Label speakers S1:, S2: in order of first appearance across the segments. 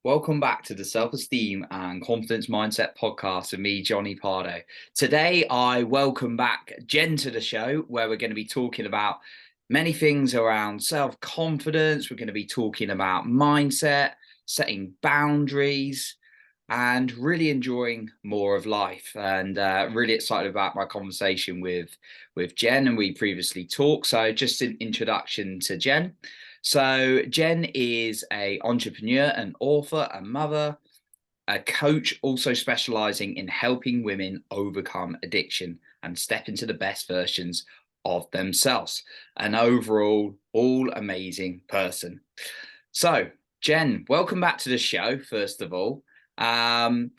S1: Welcome back to the Self-Esteem and Confidence Mindset podcast with me, Johnny Pardo. Today, I welcome back Jenn to the show, where we're going to be talking about many things around self-confidence. We're going to be talking about mindset, setting boundaries, and really enjoying more of life. And really excited about my conversation with Jenn, and we previously talked. So just an introduction to Jenn. So Jenn is an entrepreneur, an author, a mother, a coach, also specializing in helping women overcome addiction and step into the best versions of themselves. An overall, all amazing person. So, Jenn, welcome back to the show, first of all. And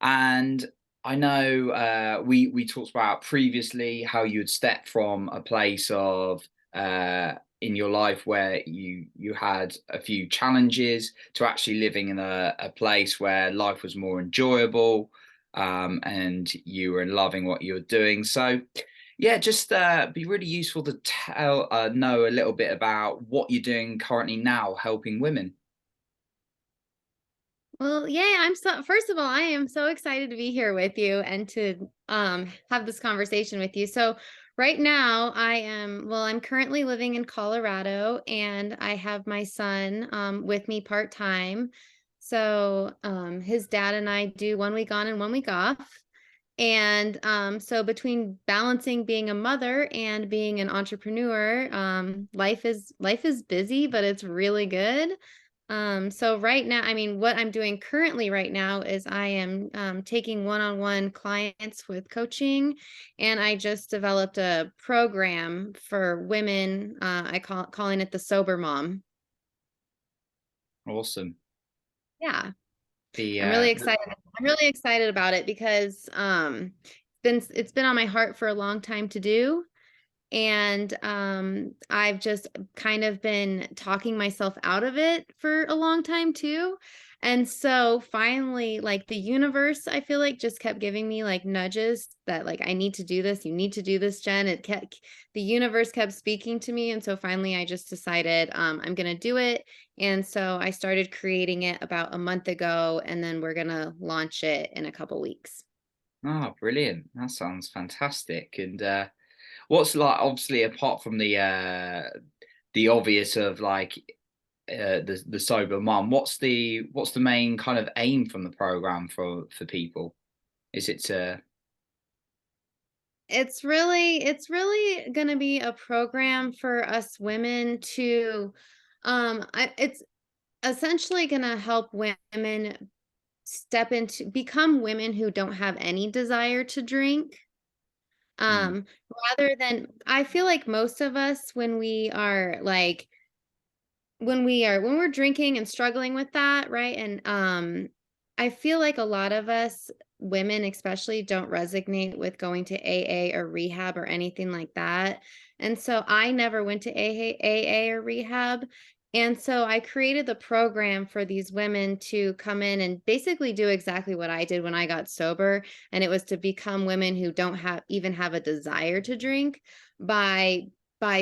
S1: I know we talked about previously how you had stepped from a place of in your life where you had a few challenges to actually living in a place where life was more enjoyable, and you were loving what you were doing. So yeah, just be really useful to know a little bit about what you're doing currently now, helping women.
S2: Well, yeah, first of all, I am so excited to be here with you and to have this conversation with you. So right now I'm currently living in Colorado and I have my son with me part-time. So his dad and I do 1 week on and 1 week off. And so between balancing being a mother and being an entrepreneur, life is busy, but it's really good. So right now, I mean, what I'm doing currently right now is I am taking one-on-one clients with coaching, and I just developed a program for women. Calling it the sober mom.
S1: Awesome.
S2: Yeah,
S1: The
S2: I'm really excited. I'm really excited about it because it's been on my heart for a long time to do. And I've just kind of been talking myself out of it for a long time too. And so finally, like the universe, I feel like just kept giving me like nudges that like I need to do this, you need to do this, Jenn. The universe kept speaking to me. And so finally I just decided I'm gonna do it. And so I started creating it about a month ago, and then we're gonna launch it in a couple weeks.
S1: Oh, brilliant. That sounds fantastic. And what's like obviously apart from the obvious of like the sober mum, what's the main kind of aim from the program for people? Is it to
S2: It's really going to be a program for us women to it's essentially going to help women become women who don't have any desire to drink.
S1: mm,
S2: Um Rather than, I feel like most of us when we are like when we're drinking and struggling with that, right? And I feel like a lot of us women especially don't resonate with going to AA or rehab or anything like that. And so I never went to AA or rehab. And so I created the program for these women to come in and basically do exactly what I did when I got sober. And it was to become women who don't have a desire to drink by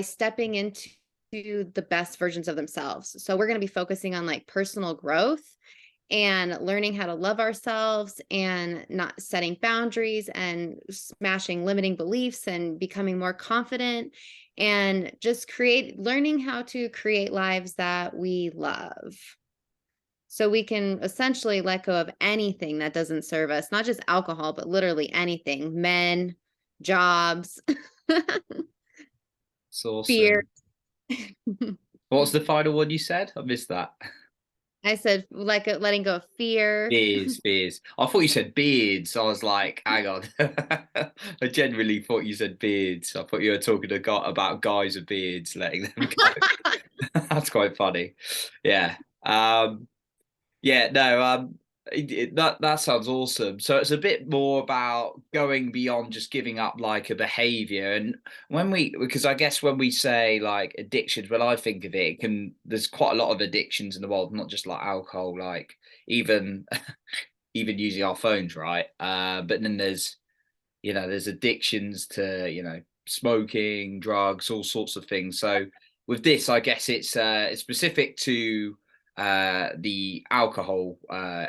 S2: stepping into the best versions of themselves. So we're going to be focusing on like personal growth and learning how to love ourselves and not setting boundaries and smashing limiting beliefs and becoming more confident and just learning how to create lives that we love. So we can essentially let go of anything that doesn't serve us, not just alcohol, but literally anything, men, jobs,
S1: it's
S2: fear.
S1: awesome. What's the final one you said? I missed that.
S2: I said letting go of fear.
S1: Beers. I thought you said beards. I was like, hang on. I genuinely thought you said beards. I thought you were talking to about guys with beards, letting them go. That's quite funny. Yeah. Yeah, no, that sounds awesome. So it's a bit more about going beyond just giving up like a behavior. And because I guess when we say like addictions, when I think of it, there's quite a lot of addictions in the world, not just like alcohol, like even even using our phones, right? But then there's addictions to, smoking, drugs, all sorts of things. So with this, I guess it's specific to the alcohol uh,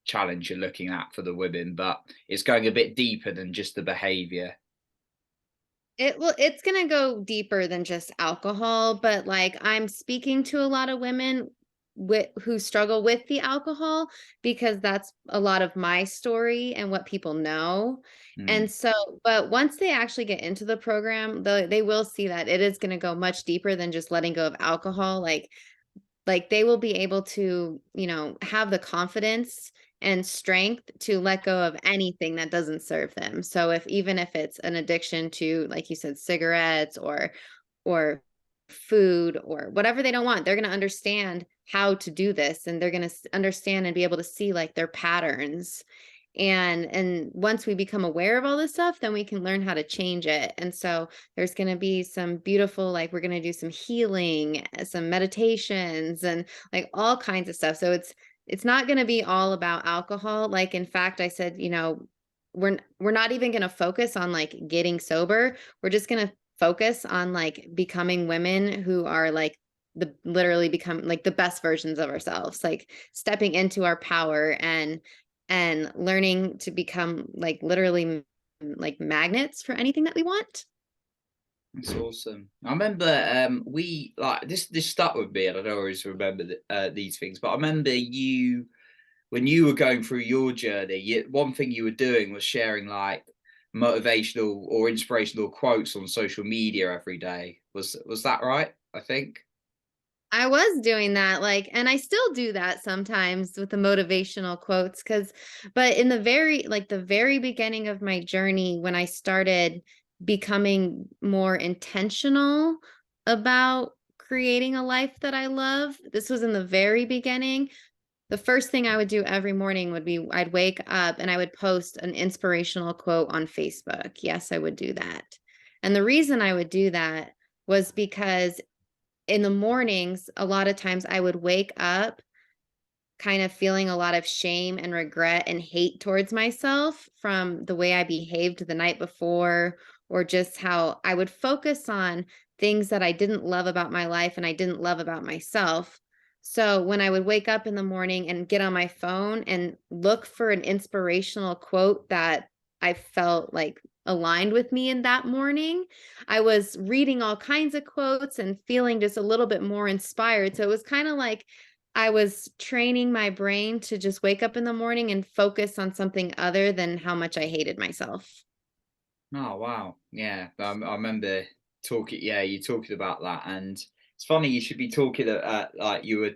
S1: challenge you're looking at for the women, but it's going a bit deeper than just the behavior.
S2: It's gonna go deeper than just alcohol, but like I'm speaking to a lot of women who struggle with the alcohol because that's a lot of my story and what people know.
S1: Mm.
S2: And so, but once they actually get into the program, they will see that it is going to go much deeper than just letting go of alcohol. Like they will be able to, have the confidence and strength to let go of anything that doesn't serve them. So even if it's an addiction to, like you said, cigarettes or food or whatever they don't want, they're going to understand how to do this, and they're going to understand and be able to see like their patterns. And once we become aware of all this stuff, then we can learn how to change it. And so there's going to be some beautiful, like we're going to do some healing, some meditations, and like all kinds of stuff. So it's not going to be all about alcohol. Like in fact, I said, we're not even going to focus on like getting sober. We're just going to focus on like becoming women who are like literally become like the best versions of ourselves, like stepping into our power and learning to become like literally like magnets for anything that we want.
S1: That's awesome. I remember we like this stuck with me, and I don't always remember these things, but I remember you when you were going through your journey. One thing you were doing was sharing like motivational or inspirational quotes on social media every day. Was that right? I think.
S2: I was doing that, like, and I still do that sometimes with the motivational quotes, but in the very beginning of my journey, when I started becoming more intentional about creating a life that I love, this was in the very beginning. The first thing I would do every morning would be I'd wake up and I would post an inspirational quote on Facebook. Yes, I would do that. And the reason I would do that was because in the mornings, a lot of times I would wake up kind of feeling a lot of shame and regret and hate towards myself from the way I behaved the night before, or just how I would focus on things that I didn't love about my life and I didn't love about myself. So when I would wake up in the morning and get on my phone and look for an inspirational quote that I felt like aligned with me in that morning, I was reading all kinds of quotes and feeling just a little bit more inspired. So it was kind of like I was training my brain to just wake up in the morning and focus on something other than how much I hated myself.
S1: Oh wow, yeah. I remember talking. Yeah, you talking about that, and it's funny you should be talking like you were.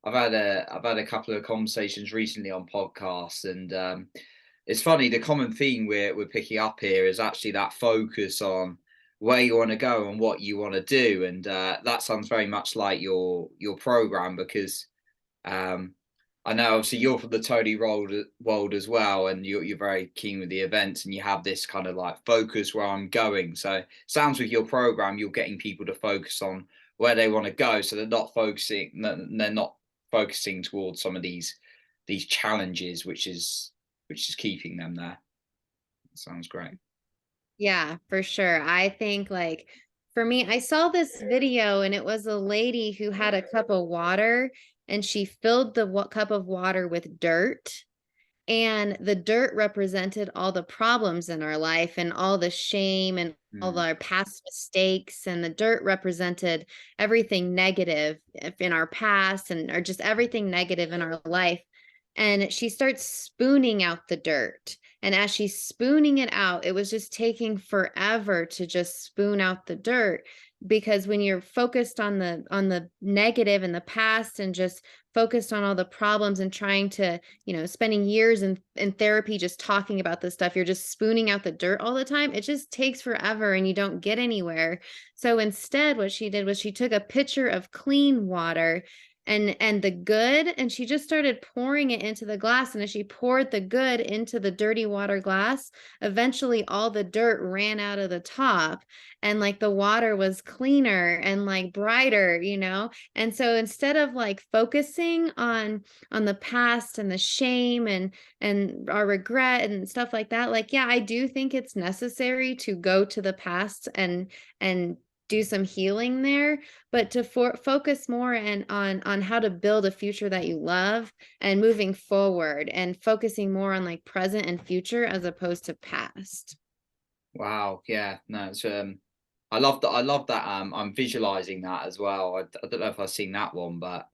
S1: I've had a couple of conversations recently on podcasts, and it's funny. The common theme we're picking up here is actually that focus on where you want to go and what you want to do, and that sounds very much like your program because um, I know obviously you're from the Tony world as well, and you're very keen with the events, and you have this kind of like focus where I'm going. So sounds with your program, you're getting people to focus on where they want to go, so they're not focusing towards some of these challenges, which is keeping them there. Sounds great.
S2: Yeah, for sure. I think like for me, I saw this video and it was a lady who had a cup of water and she filled the cup of water with dirt. And the dirt represented all the problems in our life and all the shame and all
S1: Mm,
S2: our past mistakes. And the dirt represented everything negative in our past and or just everything negative in our life. And she starts spooning out the dirt. And as she's spooning it out, it was just taking forever to just spoon out the dirt, because when you're focused on the negative in the past and just focused on all the problems and trying to, spending years in therapy just talking about this stuff, you're just spooning out the dirt all the time. It just takes forever and you don't get anywhere. So instead, what she did was she took a pitcher of clean water and the good, and she just started pouring it into the glass. And as she poured the good into the dirty water glass, eventually all the dirt ran out of the top, and like the water was cleaner and like brighter, and so instead of like focusing on the past and the shame and our regret and stuff like that, like, yeah, I do think it's necessary to go to the past and do some healing there, but to focus more and on how to build a future that you love and moving forward and focusing more on like present and future as opposed to past.
S1: Wow. Yeah. No, it's I love that. I love that. I'm visualizing that as well. I don't know if I've seen that one, but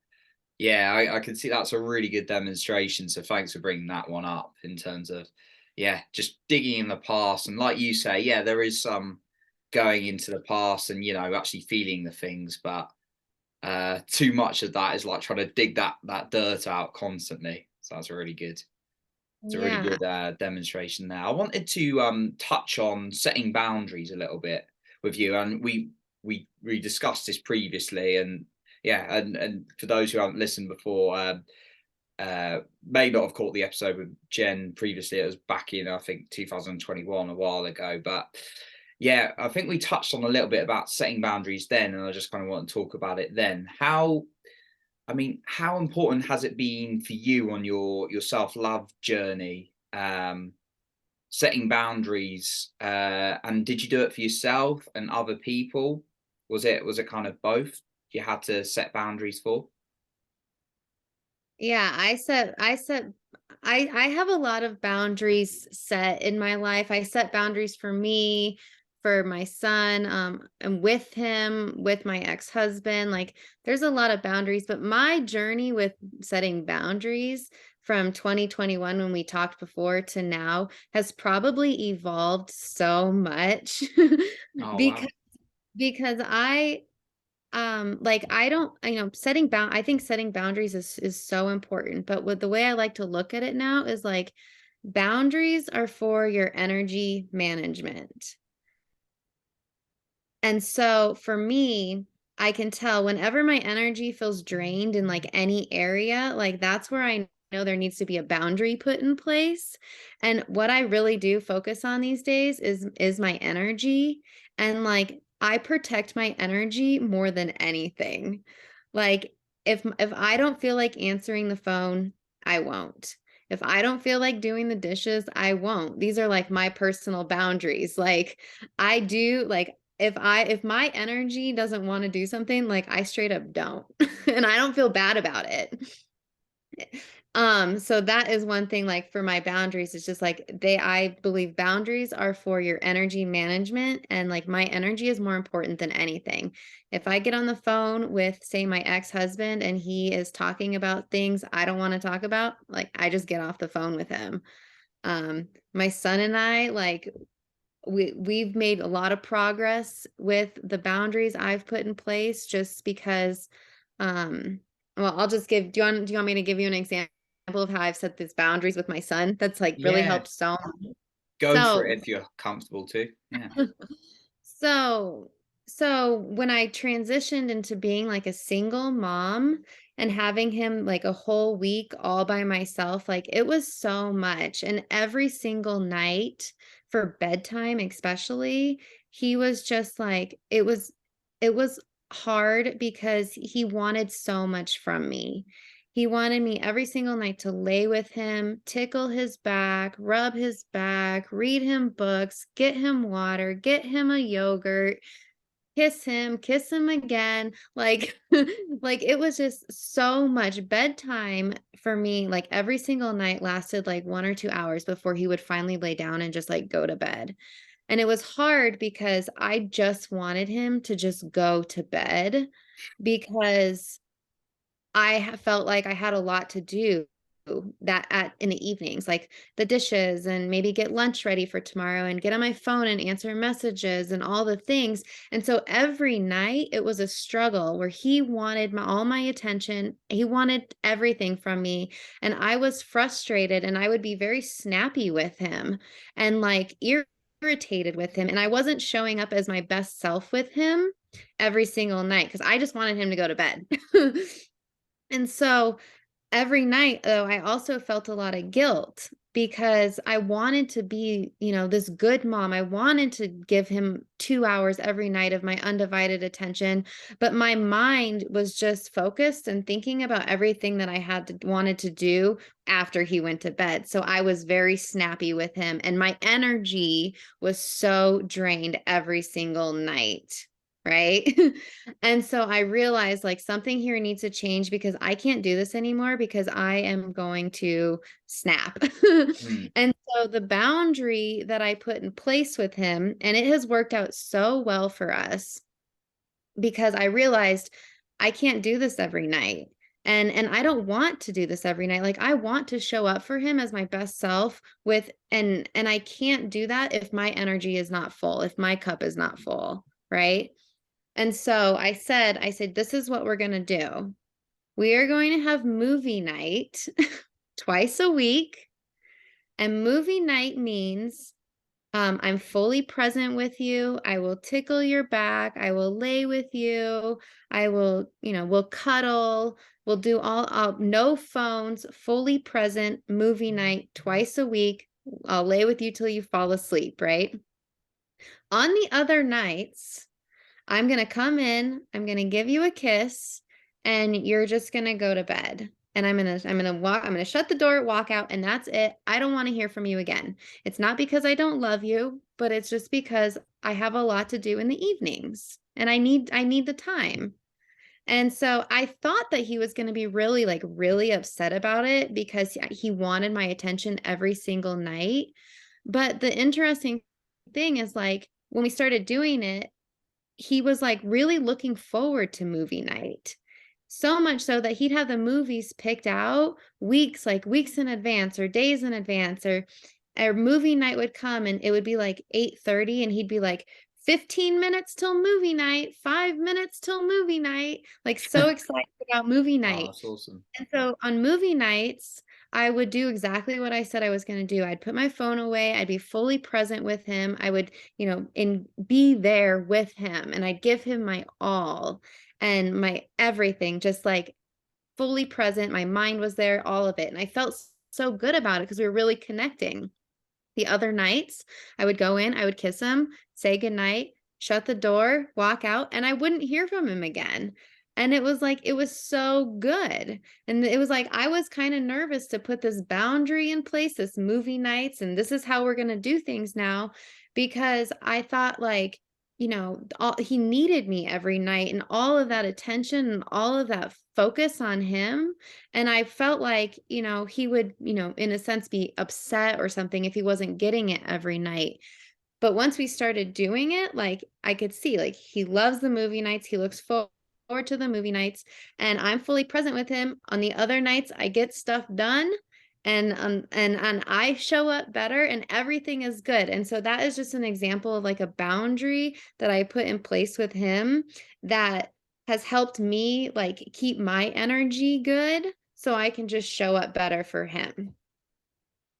S1: yeah, I can see that's a really good demonstration. So thanks for bringing that one up in terms of, yeah, just digging in the past. And like you say, yeah, there is some going into the past and, actually feeling the things, but too much of that is like trying to dig that dirt out constantly. So that's really good. It's a really
S2: Yeah.
S1: good demonstration there. I wanted to touch on setting boundaries a little bit with you, and we discussed this previously, and yeah, and for those who haven't listened before, may not have caught the episode with Jen previously. It was back in I think 2021, a while ago, but yeah, I think we touched on a little bit about setting boundaries then, and I just kind of want to talk about it then. How important has it been for you on your self-love journey, setting boundaries, and did you do it for yourself and other people? Was it kind of both you had to set boundaries for?
S2: Yeah, I have a lot of boundaries set in my life. I set boundaries for me, for my son, and with him, with my ex-husband. Like there's a lot of boundaries, but my journey with setting boundaries from 2021 when we talked before to now has probably evolved so much
S1: Oh,
S2: because
S1: wow.
S2: I like I don't, I think setting boundaries is so important, but with the way I like to look at it now is like boundaries are for your energy management. And so for me, I can tell whenever my energy feels drained in like any area, like that's where I know there needs to be a boundary put in place. And what I really do focus on these days is my energy, and like I protect my energy more than anything. Like if I don't feel like answering the phone, I won't. If I don't feel like doing the dishes, I won't. These are like my personal boundaries. Like I do like if my energy doesn't want to do something, like I straight up don't. And I don't feel bad about it. So that is one thing like for my boundaries, it's just like I believe boundaries are for your energy management, and like my energy is more important than anything. If I get on the phone with say my ex-husband and he is talking about things I don't want to talk about, like I just get off the phone with him. My son and I like we've made a lot of progress with the boundaries I've put in place just because well, I'll just give do you want me to give you an example of how I've set these boundaries with my son that's like really
S1: Yeah,
S2: helped so much?
S1: go for
S2: So
S1: it if you're comfortable to. Yeah.
S2: So, so when I transitioned into being like a single mom and having him like a whole week all by myself, like it was so much. And every single night for bedtime, especially, he was just like, it was hard because he wanted so much from me. He wanted me every single night to lay with him, tickle his back, rub his back, read him books, get him water, get him a yogurt, kiss him again. Like like it was just so much. Bedtime for me, like every single night lasted like 1 or 2 hours before he would finally lay down and just like go to bed. And it was hard because I just wanted him to just go to bed because felt like I had a lot to do that at in the evenings, like the dishes and maybe get lunch ready for tomorrow and get on my phone and answer messages and all the things. And so every night it was a struggle where he wanted all my attention. He wanted everything from me. And I was frustrated and I would be very snappy with him and like irritated with him. And I wasn't showing up as my best self with him every single night because I just wanted him to go to bed. And so every night, though, I also felt a lot of guilt because I wanted to be, this good mom. I wanted to give him 2 hours every night of my undivided attention, but my mind was just focused and thinking about everything that I wanted to do after he went to bed. So I was very snappy with him, and my energy was so drained every single night. right? And so I realized like something here needs to change because I can't do this anymore because I am going to snap.
S1: Mm.
S2: And so the boundary that I put in place with him, and it has worked out so well for us because I realized I can't do this every night. And I don't want to do this every night. Like I want to show up for him as my best self with and I can't do that if my energy is not full, if my cup is not full, right? And so I said, this is what we're going to do. We are going to have movie night twice a week. And movie night means I'm fully present with you. I will tickle your back. I will lay with you. I will, we'll cuddle. We'll do no phones, fully present movie night twice a week. I'll lay with you till you fall asleep, right? On the other nights, I'm going to come in, I'm going to give you a kiss, and you're just going to go to bed. And I'm going to shut the door, walk out, and that's it. I don't want to hear from you again. It's not because I don't love you, but it's just because I have a lot to do in the evenings and I need the time. And so I thought that he was going to be really upset about it because he wanted my attention every single night. But the interesting thing is like when we started doing it, he was like really looking forward to movie night. So much so that he'd have the movies picked out weeks in advance or days in advance, or movie night would come and it would be like 8:30 and he'd be like 15 minutes till movie night, 5 minutes till movie night, like so excited about movie
S1: Oh,
S2: night.
S1: that's awesome.
S2: And so on movie nights, I would do exactly what I said I was going to do. I'd put my phone away. I'd be fully present with him. I would, be there with him and I'd give him my all and my everything, just like fully present. My mind was there, all of it. And I felt so good about it because we were really connecting. The other nights, I would go in, I would kiss him, say goodnight, shut the door, walk out, and I wouldn't hear from him again. And it was like, it was so good. And it was like, I was kind of nervous to put this boundary in place, this movie nights, and this is how we're going to do things now, because I thought, like, he needed me every night and all of that attention and all of that focus on him. And I felt like, he would, in a sense be upset or something if he wasn't getting it every night. But once we started doing it, like I could see, like he loves the movie nights. He looks forward to the movie nights, and I'm fully present with him. On the other nights, I get stuff done, and I show up better, and everything is good. And so that is just an example of like a boundary that I put in place with him that has helped me like keep my energy good, so I can just show up better for him.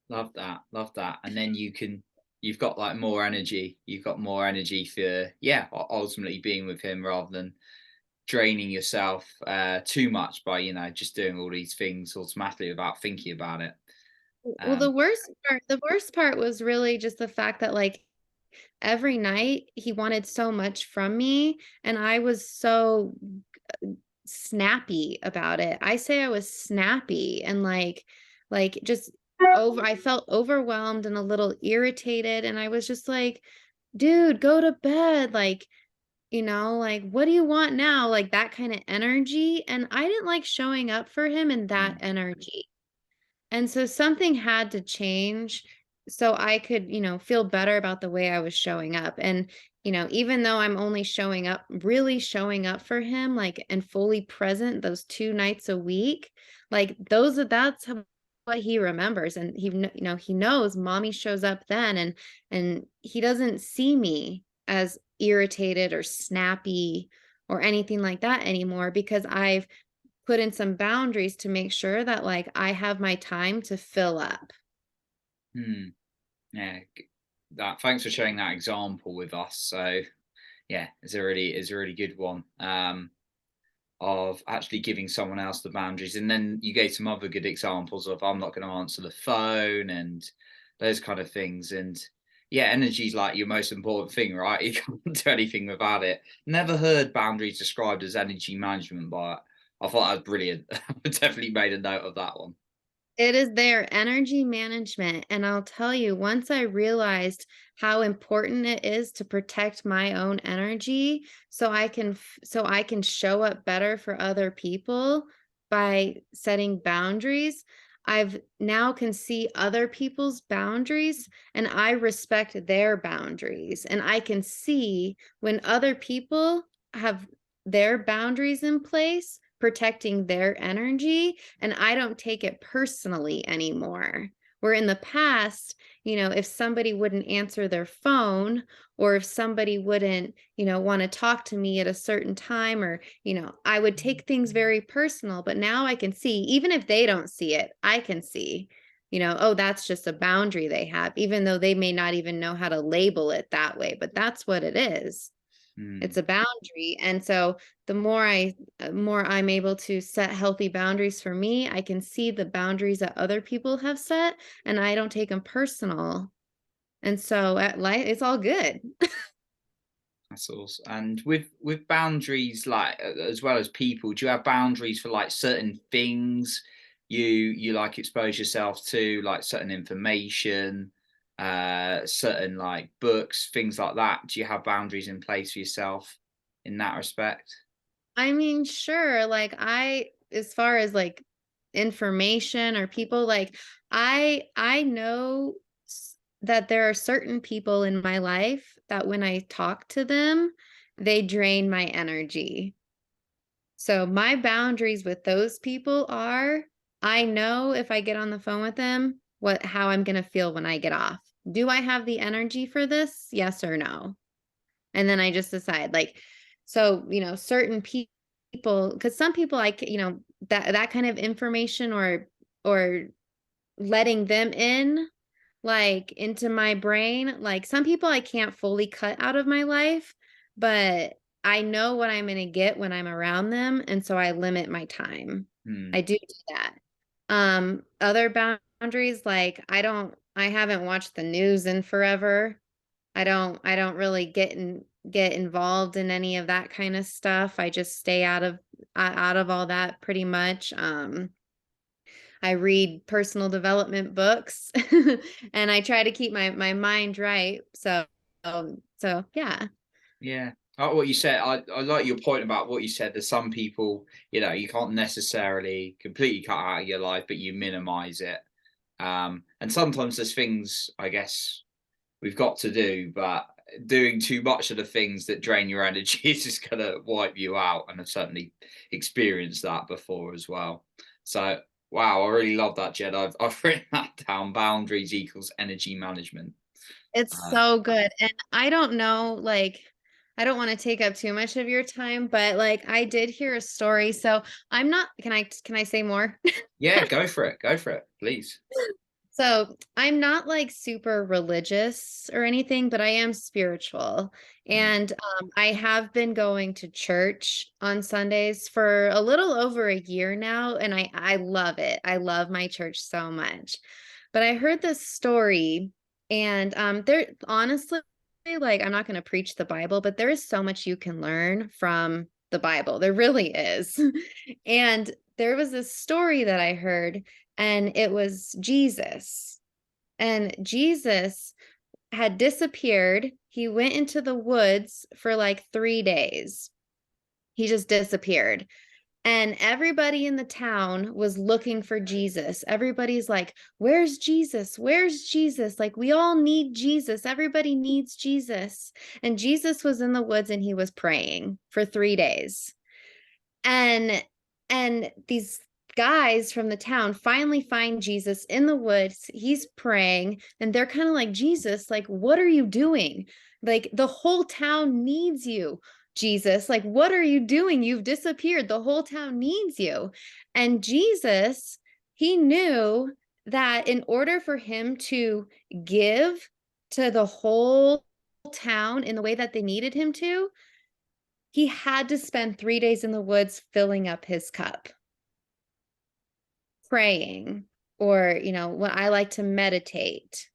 S1: Love that. Love that. And then you've got like more energy. You've got more energy for, yeah, ultimately being with him rather than draining yourself too much by, just doing all these things automatically without thinking about it.
S2: Well,
S1: Um,
S2: the worst part was really just the fact that like every night he wanted so much from me and I was so snappy about it. I say I was snappy and like just over I felt overwhelmed and a little irritated and I was just like, dude, go to bed. Like, like what do you want now? Like that kind of energy. And I didn't like showing up for him in that
S1: mm,
S2: energy. And so something had to change so I could, feel better about the way I was showing up. And, even though I'm only really showing up for him, like, and fully present those 2 nights a week, like what he remembers. And he knows mommy shows up then and he doesn't see me as irritated or snappy or anything like that anymore because I've put in some boundaries to make sure that like I have my time to fill up.
S1: yeah. That. Thanks for sharing that example with us. So yeah, it's a really good one. Of actually giving someone else the boundaries. And then you gave some other good examples of I'm not going to answer the phone and those kind of things. And yeah, energy is like your most important thing, right? You can't do anything without it. Never heard boundaries described as energy management, but I thought that was brilliant. I definitely made a note of that one.
S2: It is their energy management. And I'll tell you, once I realized how important it is to protect my own energy so I can show up better for other people by setting boundaries, I've now can see other people's boundaries and I respect their boundaries. And I can see when other people have their boundaries in place, protecting their energy, and I don't take it personally anymore. Where in the past, if somebody wouldn't answer their phone or if somebody wouldn't, want to talk to me at a certain time or, I would take things very personal. But now I can see, even if they don't see it, I can see, oh, that's just a boundary they have, even though they may not even know how to label it that way. But that's what it is. It's
S1: Mm.
S2: a boundary. And so the more I'm able to set healthy boundaries for me, I can see the boundaries that other people have set and I don't take them personal. And so at life, it's all good.
S1: That's awesome. And with boundaries, like as well as people, do you have boundaries for like certain things you like expose yourself to, like certain information, certain like books, things like that? Do you have boundaries in place for yourself in that respect?
S2: I mean, sure. As far as like information or people, like I know that there are certain people in my life that when I talk to them, they drain my energy. So my boundaries with those people are, I know if I get on the phone with them, how I'm going to feel when I get off. Do I have the energy for this? Yes or no? And then I just decide so, certain people, because some people that kind of information or letting them in into my brain, like some people I can't fully cut out of my life, but I know what I'm going to get when I'm around them, and so I limit my time. I
S1: Hmm.
S2: do that. Other boundaries, like I haven't watched the news in forever. I don't really get involved in any of that kind of stuff. I just stay out of all that pretty much. I read personal development books and I try to keep my mind right. So yeah.
S1: Yeah. What you said, I like your point about what you said. There's some people, you can't necessarily completely cut out of your life, but you minimize it. And sometimes there's things, I guess, we've got to do, but doing too much of the things that drain your energy is just going to wipe you out. And I've certainly experienced that before as well. So, wow, I really love that, Jed. I've written that down. Boundaries equals energy management.
S2: It's
S1: Uh,
S2: so good. And I don't know, I don't want to take up too much of your time, but I did hear a story. So I'm not, can I say more?
S1: yeah, go for it. Go for it, please.
S2: So I'm not super religious or anything, but I am spiritual.
S1: Mm,
S2: And I have been going to church on Sundays for a little over a year now, and I love it. I love my church so much. But I heard this story, and there honestly, I'm not going to preach the Bible, but there is so much you can learn from the Bible. There really is. And there was this story that I heard and it was Jesus. And Jesus had disappeared. He went into the woods for 3 days. He just disappeared. And everybody in the town was looking for Jesus. Everybody's like, where's Jesus? Where's Jesus? Like, we all need Jesus. Everybody needs Jesus. And Jesus was in the woods and he was praying for 3 days. And these guys from the town finally find Jesus in the woods. He's praying and they're kind of like, Jesus, like, what are you doing? Like, the whole town needs you. Jesus, like, what are you doing? You've disappeared. The whole town needs you. And Jesus, he knew that in order for him to give to the whole town in the way that they needed him to, he had to spend 3 days in the woods filling up his cup, praying, or, what I like to meditate,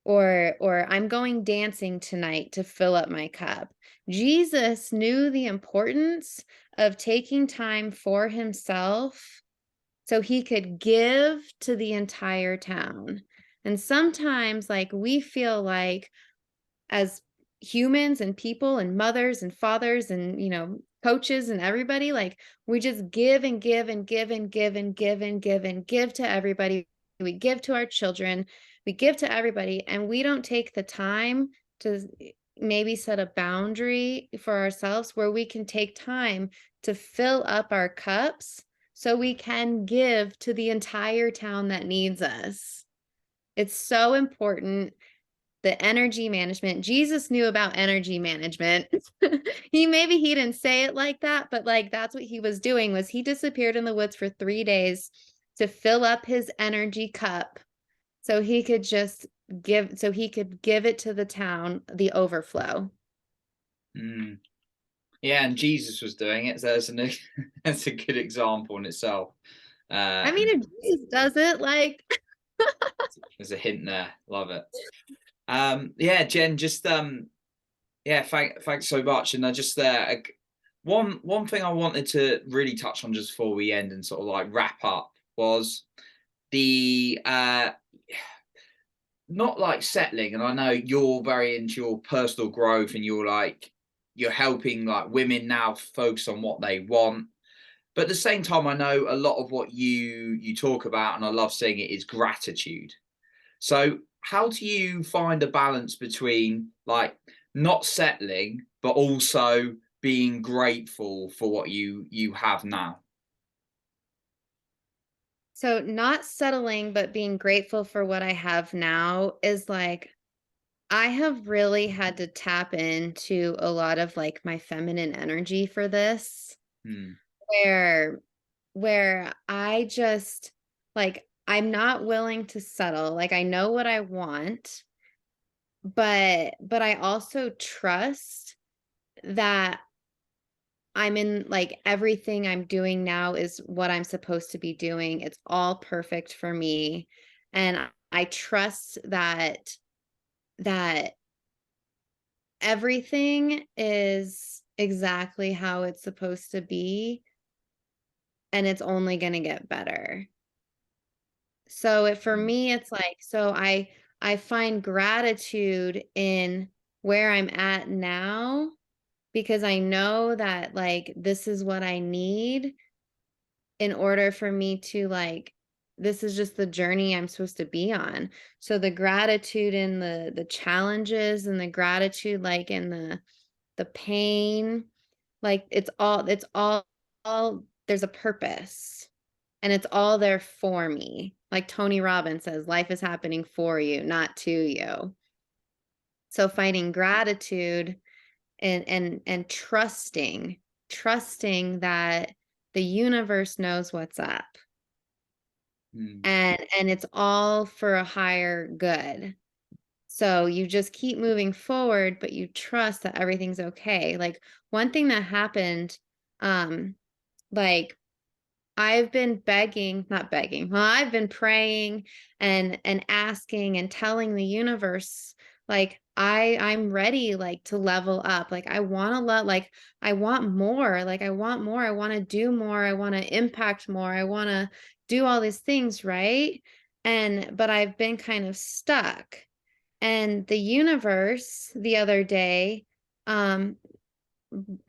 S2: or I'm going dancing tonight to fill up my cup. Jesus knew the importance of taking time for himself so he could give to the entire town. And sometimes, like, we feel like, as humans and people and mothers and fathers and, coaches and everybody, like, we just give and give and give and give and give and give and give to everybody. We give to our children, we give to everybody, and we don't take the time to maybe set a boundary for ourselves where we can take time to fill up our cups so we can give to the entire town that needs us. It's so important. The energy management. Jesus knew about energy management. He didn't say it like that, but like that's what he was doing. Was he disappeared in the woods for 3 days to fill up his energy cup so he could give it to the town, the overflow.
S1: Mm. Yeah, and Jesus was doing it. So that's a good example in itself.
S2: I mean, if Jesus does it, like,
S1: There's a hint there. Love it. Yeah, Jen, just yeah, thanks so much. And I just one thing I wanted to really touch on just before we end and sort of like wrap up was the not like settling. And I know you're very into your personal growth and you're helping like women now focus on what they want. But at the same time, I know a lot of what you talk about, and I love seeing it, is gratitude. So how do you find a balance between like not settling, but also being grateful for what you have now?
S2: so not settling, but being grateful for what I have now is like, I have really had to tap into a lot of like my feminine energy for this,
S1: Hmm.
S2: where I just, like, I'm not willing to settle. Like, I know what I want, but I also trust that I'm in, like, everything I'm doing now is what I'm supposed to be doing. It's all perfect for me. And I trust that everything is exactly how it's supposed to be, and it's only going to get better. So for
S1: Hmm.
S2: me, it's like, so I find gratitude in where I'm at now, because I know that, like, this is what I need in order for me to, like, this is just the journey I'm supposed to be on. So the gratitude in the challenges, and the gratitude, like, in the pain, like, it's all there's a purpose, and it's all there for me. Like Tony Robbins says, life is happening for you, not to you. So finding gratitude and trusting that the universe knows what's up,
S1: Hmm.
S2: and it's all for a higher good. So you just keep moving forward, but you trust that everything's okay. Like, one thing that happened, um, like, I've been begging, not begging. Well, I've been praying and asking and telling the universe, like, I'm ready, like, to level up. Like, I want to like, I want more. Like, I want more. I want to do more. I want to impact more. I want to do all these things, right? But I've been kind of stuck. And the universe the other day, um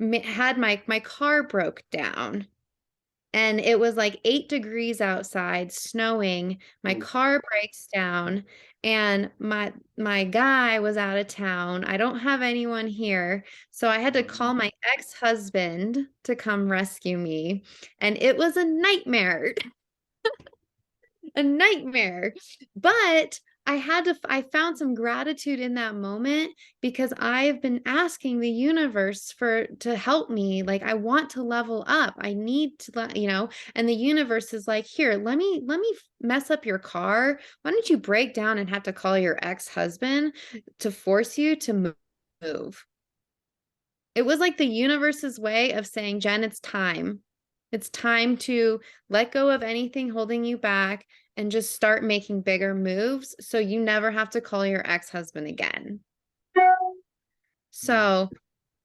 S2: had my car broke down, and it was like 8 degrees outside, snowing. My
S1: Oh.
S2: car breaks down, and my guy was out of town. I don't have anyone here, so I had to call my ex-husband to come rescue me, and it was a nightmare. A nightmare. But I found some gratitude in that moment, because I've been asking the universe to help me. Like, I want to level up. I need to and the universe is like, "Here, let me mess up your car. Why don't you break down and have to call your ex-husband to force you to move?" It was like the universe's way of saying, "Jen, it's time. It's time to let go of anything holding you back and just start making bigger moves so you never have to call your ex-husband again."
S1: Hmm.
S2: So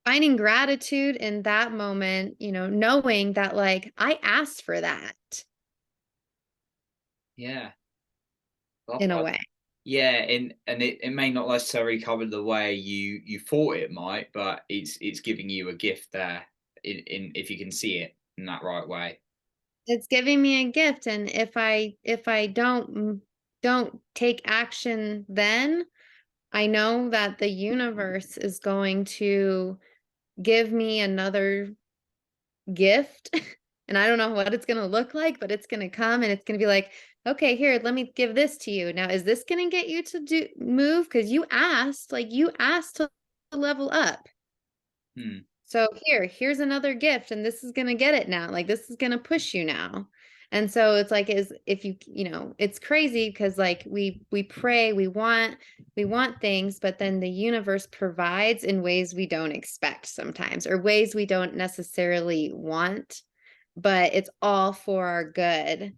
S2: finding gratitude in that moment, knowing that, like, I asked for that.
S1: Yeah. Love
S2: in a
S1: that.
S2: way.
S1: Yeah, and it may not necessarily cover the way you thought it might, but it's giving you a gift there in if you can see it in that right way.
S2: It's giving me a gift, and if I don't take action then, I know that the universe is going to give me another gift, and I don't know what it's gonna look like, but it's gonna come and it's gonna be like, "Okay, here, let me give this to you. Now, is this gonna get you to do move? Because you asked to level up.
S1: Hmm.
S2: So here's another gift, and this is gonna get it now. Like, this is gonna push you now." And so it's like, is if it's crazy because like we pray, we want things, but then the universe provides in ways we don't expect sometimes, or ways we don't necessarily want, but it's all for our good.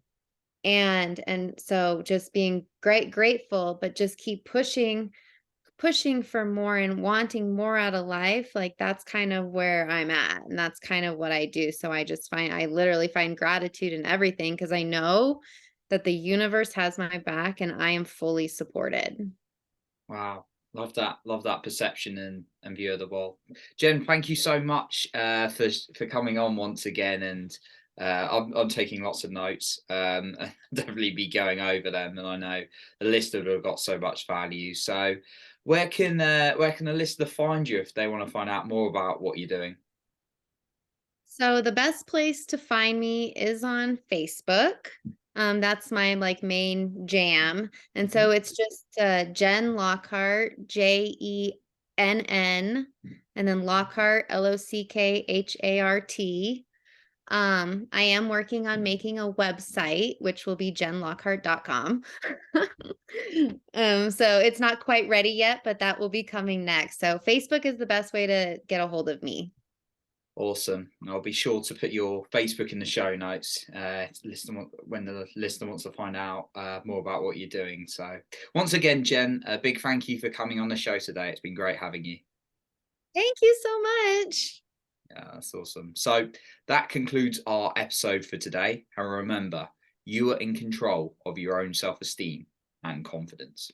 S2: And so just being grateful, but just keep pushing for more and wanting more out of life, like, that's kind of where I'm at, and that's kind of what I do. So I literally find gratitude in everything because I know that the universe has my back and I am fully supported.
S1: Wow. Love that perception and view of the world. Jen, thank you so much for coming on once again. And I'm taking lots of notes. Definitely be going over them, and I know the listener have got so much value. So where can the listener find you if they want to find out more about what you're doing?
S2: So the best place to find me is on Facebook. That's my like main jam. And
S1: Mhm.
S2: so it's just Jenn Lockhart, Jenn, and then Lockhart, Lockhart. I am working on making a website, which will be jennlockhart.com. So it's not quite ready yet, but that will be coming next. So Facebook is the best way to get a hold of me.
S1: Awesome. I'll be sure to put your Facebook in the show notes. When the listener wants to find out more about what you're doing. So, once again, Jen, a big thank you for coming on the show today. It's been great having you.
S2: Thank you so much.
S1: Yeah, that's awesome. So, that concludes our episode for today. And remember, you are in control of your own self esteem and confidence.